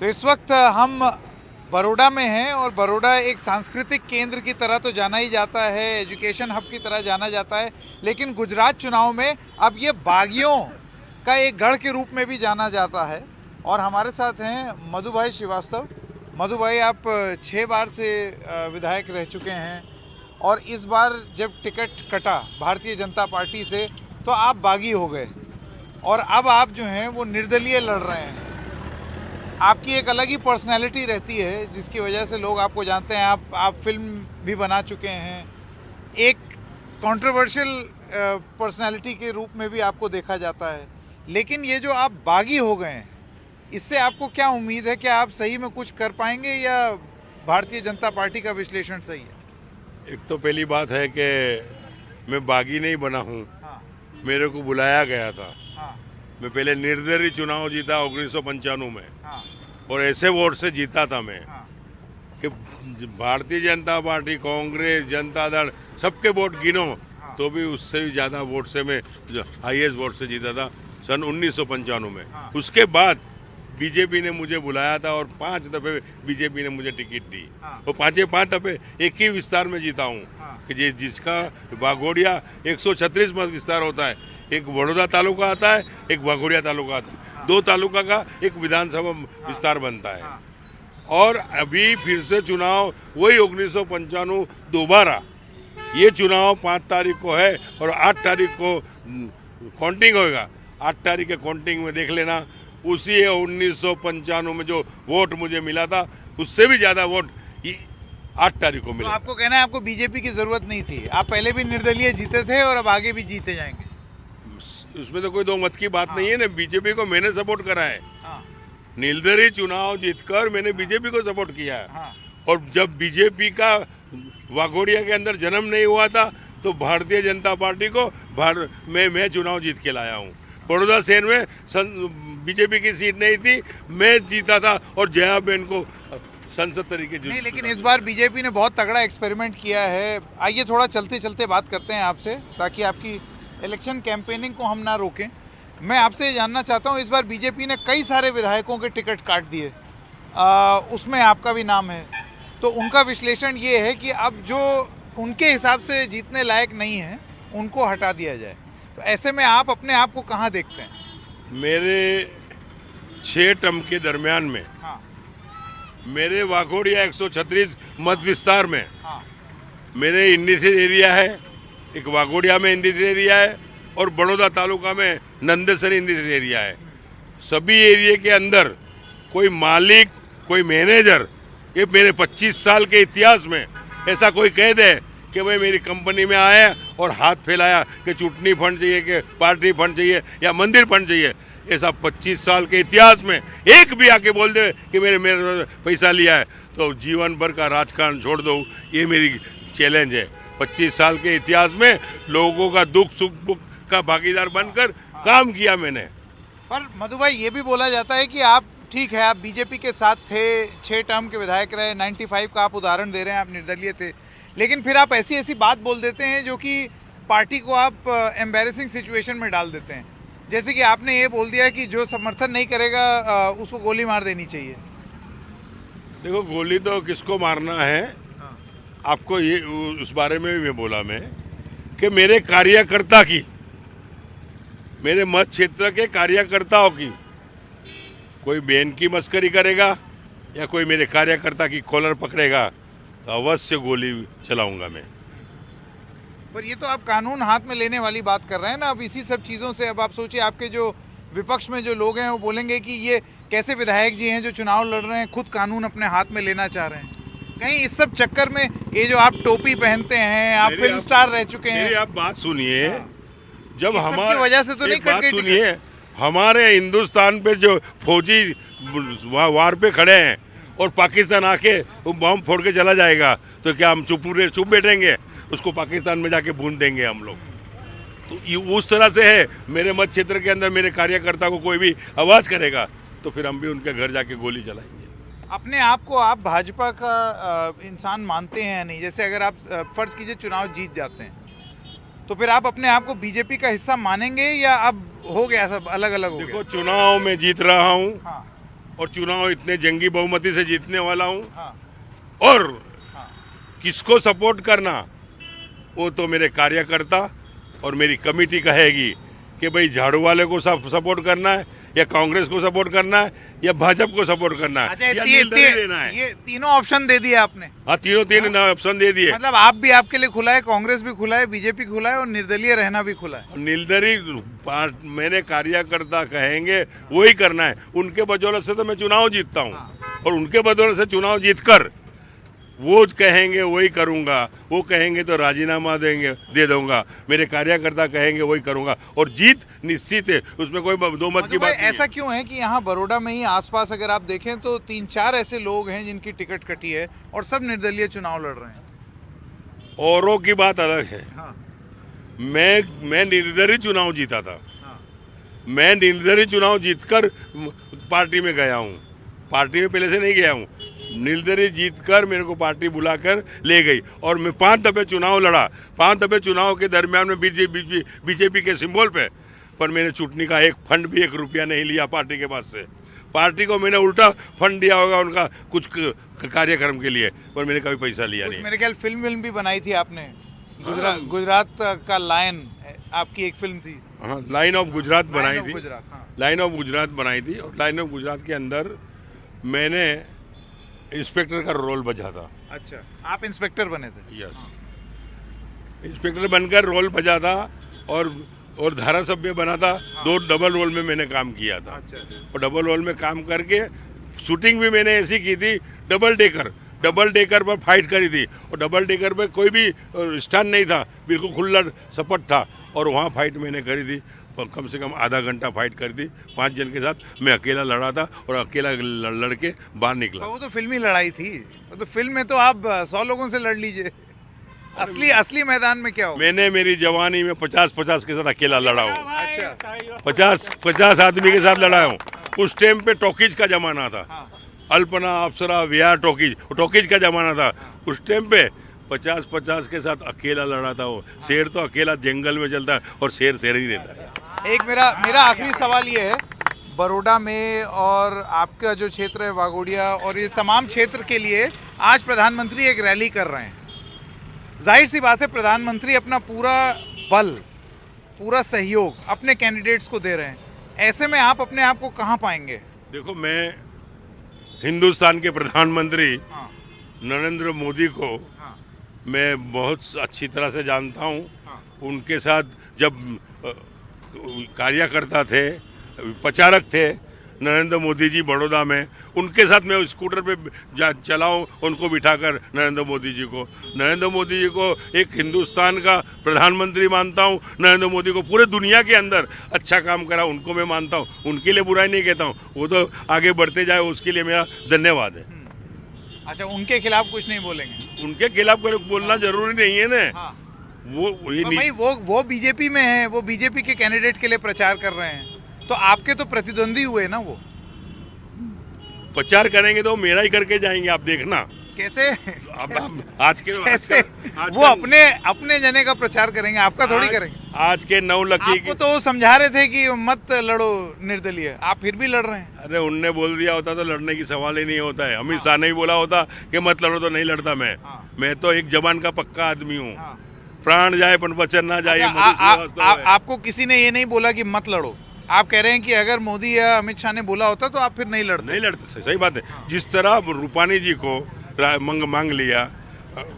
तो इस वक्त हम बड़ौदा में हैं और बड़ौदा एक सांस्कृतिक केंद्र की तरह तो जाना ही जाता है, एजुकेशन हब की तरह जाना जाता है, लेकिन गुजरात चुनाव में अब ये बागियों का एक गढ़ के रूप में भी जाना जाता है। और हमारे साथ हैं मधु भाई श्रीवास्तव। मधु भाई, आप 6 बार से विधायक रह चुके हैं और इस बार जब टिकट कटा भारतीय जनता पार्टी से तो आप बागी हो गए और अब आप जो हैं वो निर्दलीय लड़ रहे हैं। आपकी एक अलग ही पर्सनैलिटी रहती है जिसकी वजह से लोग आपको जानते हैं। आप फिल्म भी बना चुके हैं, एक कंट्रोवर्शियल पर्सनैलिटी के रूप में भी आपको देखा जाता है। लेकिन ये जो आप बागी हो गए हैं, इससे आपको क्या उम्मीद है? क्या आप सही में कुछ कर पाएंगे या भारतीय जनता पार्टी का विश्लेषण सही है? एक तो पहली बात है कि मैं बागी नहीं बना हूँ। हाँ, मेरे को बुलाया गया था। हाँ, मैं पहले निर्दलीय चुनाव जीता 1995 में हाँ, और ऐसे वोट से जीता था मैं हाँ, कि भारतीय जनता पार्टी, कांग्रेस, जनता दल सबके वोट गिनो तो भी उससे भी ज़्यादा वोट से मैं हाईएस्ट वोट से जीता था सन 1995 में। हाँ। उसके बाद बीजेपी ने मुझे बुलाया था और 5 दफे बीजेपी ने मुझे टिकट दी। हाँ। और 5 दफे एक ही विस्तार में जीता हूँ। हाँ। कि जिसका वाघोड़िया 136 मत विस्तार होता है, एक बड़ौदा तालुका आता है, एक वाघोड़िया तालुका आता है। हाँ। 2 तालुका का एक विधानसभा विस्तार बनता है। हाँ। और अभी फिर से चुनाव वही 1995 दोबारा, ये चुनाव 5 तारीख को है और 8 तारीख को काउंटिंग होगा। 8 तारीख के काउंटिंग में देख लेना, उसी 1995 में जो वोट मुझे मिला था उससे भी ज़्यादा वोट 8 तारीख को तो मिला। आपको कहना है आपको बीजेपी की जरूरत नहीं थी, आप पहले भी निर्दलीय जीते थे और अब आगे भी जीते जाएंगे? उसमें तो कोई 2 मत की बात नहीं है ना। बीजेपी को मैंने सपोर्ट करा है। हाँ, निर्दलीय चुनाव जीतकर मैंने बीजेपी को सपोर्ट किया है। हाँ, और जब बीजेपी का वाघोड़िया के अंदर जन्म नहीं हुआ था तो भारतीय जनता पार्टी को मैं चुनाव जीत के लाया हूँ। बड़ौदा शहर में बीजेपी की सीट नहीं थी, मैं जीता था और जयाबेन को संसद तरीके नहीं, लेकिन इस बार बीजेपी ने बहुत तगड़ा एक्सपेरिमेंट किया है। आइए थोड़ा चलते चलते बात करते हैं आपसे, ताकि आपकी इलेक्शन कैंपेनिंग को हम ना रोकें। मैं आपसे ये जानना चाहता हूँ, इस बार बीजेपी ने कई सारे विधायकों के टिकट काट दिए, उसमें आपका भी नाम है। तो उनका विश्लेषण ये है कि अब जो उनके हिसाब से जीतने लायक नहीं है उनको हटा दिया जाए। तो ऐसे में आप अपने आप को कहाँ देखते हैं? मेरे 6 टर्म के दरमियान में हाँ, मेरे वाघोड़िया 136 मत विस्तार में हाँ, मेरे इंडस्ट्रियल एरिया है, एक वाघोड़िया में इंडस्ट्रियल एरिया है और बड़ौदा तालुका में नंदेसरी इंडस्ट्रियल एरिया है। सभी एरिया के अंदर कोई मालिक, कोई मैनेजर, ये मेरे 25 साल के इतिहास में ऐसा कोई कह दे कि भाई मेरी कंपनी में आया और हाथ फैलाया कि चुटनी फंड चाहिए, कि पार्टी फंड चाहिए या मंदिर फंड चाहिए, ऐसा 25 साल के इतिहास में एक भी आके बोल दे कि मेरे पैसा लिया है तो जीवन भर का राजकारण छोड़ दो। ये मेरी चैलेंज है। 25 साल के इतिहास में लोगों का दुख सुख का भागीदार बनकर काम किया मैंने। पर मधु भाई, ये भी बोला जाता है कि आप, ठीक है, आप बीजेपी के साथ थे, 6 टर्म के विधायक रहे, 95 का आप उदाहरण दे रहे हैं, आप निर्दलीय थे, लेकिन फिर आप ऐसी ऐसी बात बोल देते हैं जो कि पार्टी को आप एम्बैरेसिंग सिचुएशन में डाल देते हैं। जैसे कि आपने ये बोल दिया कि जो समर्थन नहीं करेगा उसको गोली मार देनी चाहिए। देखो, गोली तो किसको मारना है, हाँ, आपको ये उस बारे में भी मैं बोला मैं कि मेरे कार्यकर्ता की, मेरे मत क्षेत्र के कार्यकर्ताओं की कोई बहन की मस्करी करेगा या कोई मेरे कार्यकर्ता की कॉलर पकड़ेगा तो अवश्य गोली चलाऊंगा मैं। पर ये तो आप कानून हाथ में लेने वाली बात कर रहे हैं ना। अब इसी सब चीज़ों से अब आप सोचिए, आपके जो विपक्ष में जो लोग हैं वो बोलेंगे कि ये कैसे विधायक जी हैं जो चुनाव लड़ रहे हैं, खुद कानून अपने हाथ में लेना चाह रहे हैं। कहीं इस सब चक्कर में ये जो आप टोपी पहनते हैं, आप फिल्म स्टार रह चुके हैं। मेरी आप बात सुनिए, जब हमारी वजह से तो नहीं कट गई सुनिए, हमारे हिंदुस्तान पे जो फौजी वार पे खड़े हैं और पाकिस्तान आके वो बम फोड़ के चला जाएगा तो क्या हम चुप बैठेंगे? उसको पाकिस्तान में जाके भून देंगे हम लोग। तो उस तरह से है। मेरे मत क्षेत्र के अंदर मेरे कार्यकर्ता को कोई भी आवाज करेगा तो फिर हम भी उनके घर जाके गोली चलाएंगे। अपने आप को आप भाजपा का इंसान मानते हैं या नहीं? जैसे अगर आप फर्ज कीजिए चुनाव जीत जाते हैं तो फिर आप अपने आप को बीजेपी का हिस्सा मानेंगे या अब हो गया सब अलग अलग हो गया? देखो, चुनाव में जीत रहा हूँ, हाँ, और चुनाव इतने जंगी बहुमति से जीतने वाला हूँ। हाँ, और हाँ। किसको सपोर्ट करना वो तो मेरे कार्यकर्ता और मेरी कमेटी कहेगी कि भाई झाड़ू वाले को सपोर्ट करना है या कांग्रेस को सपोर्ट करना है या भाजपा को सपोर्ट करना है अच्छा, या निर्दलीय लेना है। ये तीनों ऑप्शन दे दिए आपने। हाँ, तीन ऑप्शन दे दिए। मतलब आप भी, आपके लिए खुला है, कांग्रेस भी खुला है, बीजेपी खुला है और निर्दलीय रहना भी खुला है। निर्दलीय मैंने कार्यकर्ता कहेंगे वही करना है। उनके बदौलत से तो मैं चुनाव जीतता हूँ और उनके बदौलत से चुनाव जीतकर वो कहेंगे वही करूंगा, वो कहेंगे तो राजीनामा दे दूंगा, मेरे कार्यकर्ता कहेंगे वही करूंगा और जीत निश्चित है, उसमें कोई दो मत की बात नहीं। ऐसा क्यों है कि यहाँ बड़ौदा में ही आसपास अगर आप देखें तो 3-4 ऐसे लोग हैं जिनकी टिकट कटी है और सब निर्दलीय चुनाव लड़ रहे हैं। औरों की बात अलग है। हाँ, मैं निर्दलीय चुनाव जीता था। हाँ, मैं निर्दलीय चुनाव जीतकर पार्टी में गया हूँ। पार्टी में पहले से नहीं गया हूँ। निर्दलीय जीतकर मेरे को पार्टी बुलाकर ले गई और मैं 5 दफे चुनाव लड़ा। 5 दफे चुनाव के दरमियान में बीजेपी के सिंबल पे, पर मैंने चुटनी का एक फंड भी 1 रुपया नहीं लिया पार्टी के पास से। पार्टी को मैंने उल्टा फंड दिया होगा उनका कुछ कार्यक्रम के लिए, पर मैंने कभी पैसा लिया नहीं। मेरे ख्याल फिल्म भी बनाई थी आपने, गुजरात का लायन आपकी एक फिल्म थी। हाँ, लाइन ऑफ गुजरात बनाई थी। हाँ। लाइन ऑफ गुजरात बनाई थी और लाइन ऑफ गुजरात के अंदर मैंने इंस्पेक्टर का रोल बजा था। अच्छा, आप इंस्पेक्टर बने थे? यस, इंस्पेक्टर बनकर रोल बजा था और धारासभ्य बना था। हाँ। 2 डबल रोल में मैंने काम किया था। अच्छा। और डबल रोल में काम करके शूटिंग भी मैंने ऐसी की थी, डबल डेकर पर फाइट करी थी और डबल डेकर पर कोई भी स्टैंड नहीं था, बिल्कुल खुला सपट था और वहाँ फाइट मैंने करी थी। कम से कम आधा घंटा फाइट कर दी 5 जन के साथ। मैं अकेला लड़ा था और अकेला लड़के बाहर निकला। वो तो फिल्मी लड़ाई थी, वो तो फिल्म में तो आप 100 लोगों से लड़ लीजिए। असली मैदान में क्या हो? मैंने मेरी जवानी में 50 के साथ अकेला लड़ा हूँ। अच्छा, 50 आदमी के साथ लड़ा हूँ। उस टाइम पे टॉकीज का जमाना था। हाँ। अल्पना, अप्सरा, विहार, टॉकीज का जमाना था। उस टाइम पे 50 के साथ अकेला लड़ा था। वो शेर तो अकेला जंगल में चलता है और शेर ही रहता है। एक मेरा आखिरी सवाल ये है, बड़ौदा में और आपका जो क्षेत्र है वागोड़िया और ये तमाम क्षेत्र के लिए आज प्रधानमंत्री एक रैली कर रहे हैं। जाहिर सी बात है प्रधानमंत्री अपना पूरा बल, पूरा सहयोग अपने कैंडिडेट्स को दे रहे हैं। ऐसे में आप अपने आप को कहाँ पाएंगे? देखो, मैं हिंदुस्तान के प्रधानमंत्री हाँ, नरेंद्र मोदी को हाँ, मैं बहुत अच्छी तरह से जानता हूँ। हाँ। उनके साथ जब कार्यकर्ता थे, प्रचारक थे नरेंद्र मोदी जी बड़ौदा में, उनके साथ मैं स्कूटर पे चलाऊं उनको बिठाकर नरेंद्र मोदी जी को एक हिंदुस्तान का प्रधानमंत्री मानता हूं। नरेंद्र मोदी को पूरे दुनिया के अंदर अच्छा काम करा, उनको मैं मानता हूं। उनके लिए बुराई नहीं कहता हूं, वो तो आगे बढ़ते जाए, उसके लिए मेरा धन्यवाद है। अच्छा, उनके खिलाफ कुछ नहीं बोलेंगे? उनके खिलाफ बोलना जरूरी नहीं है ना। हाँ। भाई वो बीजेपी में है, वो बीजेपी के कैंडिडेट के लिए प्रचार कर रहे हैं, तो आपके तो प्रतिद्वंदी हुए ना। वो प्रचार करेंगे तो मेरा ही करके जाएंगे, आप देखना। कैसे? अब आज के कैसे? वो अपने जने का प्रचार करेंगे, आपका थोड़ी करेंगे। आज के 9 लकी आपको तो वो समझा रहे थे कि मत लड़ो निर्दलीय, आप फिर भी लड़ रहे हैं। अरे उनने बोल दिया होता तो लड़ने की सवाल ही नहीं होता है। अमित शाह ने बोला होता कि मत लड़ो तो नहीं लड़ता मैं। मैं तो एक जवान का पक्का आदमी हूँ। प्राण जाए पर वचन ना जाए। आपको किसी ने ये नहीं बोला कि मत लड़ो? आप कह रहे हैं कि अगर मोदी या अमित शाह ने बोला होता तो आप फिर नहीं लड़ते? सही बात है। जिस तरह रूपानी जी को मांग लिया,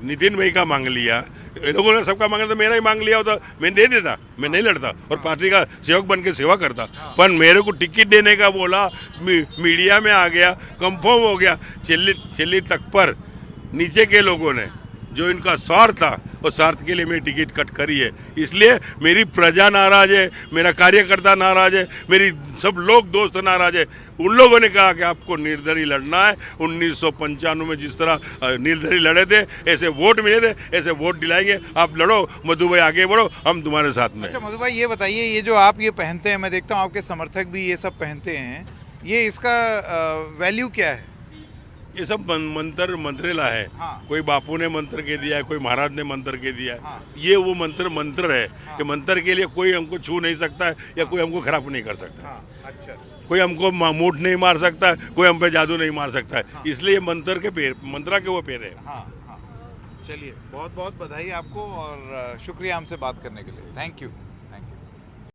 नितिन भाई का मांग लिया, इन लोगों ने सबका मांगा, तो मेरा ही मांग लिया होता मैं दे देता, मैं नहीं लड़ता और पार्टी का सेवक बन के सेवा करता। पर मेरे को टिकट देने का बोला, मीडिया में आ गया, कंफर्म हो गया, चिल्ली तक पर नीचे के लोगों ने जो इनका स्वार्थ था और स्वार्थ के लिए मेरी टिकट कट करी है। इसलिए मेरी प्रजा नाराज है, मेरा कार्यकर्ता नाराज है, मेरी सब लोग दोस्त नाराज है। उन लोगों ने कहा कि आपको निर्दलीय लड़ना है। 1995 में जिस तरह निर्दलीय लड़े थे, ऐसे वोट मिले थे, ऐसे वोट दिलाएंगे। आप लड़ो मधु भाई, आगे बढ़ो, हम तुम्हारे साथ में। अच्छा मधु भाई, ये बताइए, ये जो आप ये पहनते हैं, मैं देखता हूँ आपके समर्थक भी ये सब पहनते हैं, ये इसका वैल्यू क्या है? ये सब मंत्र मंत्रेला है। हाँ। कोई बापू ने मंत्र के दिया है, कोई महाराज ने मंत्र के दिया है। हाँ। ये वो मंत्र है कि मंत्र के लिए कोई हमको छू नहीं सकता है या कोई हमको खराब नहीं कर सकता है। अच्छा, कोई हमको मूठ नहीं मार सकता है, कोई हम पे जादू नहीं मार सकता है। इसलिए मंत्रा के वो पेड़ है। हाँ हाँ, चलिए बहुत बहुत बधाई आपको और शुक्रिया हमसे बात करने के लिए। Thank you.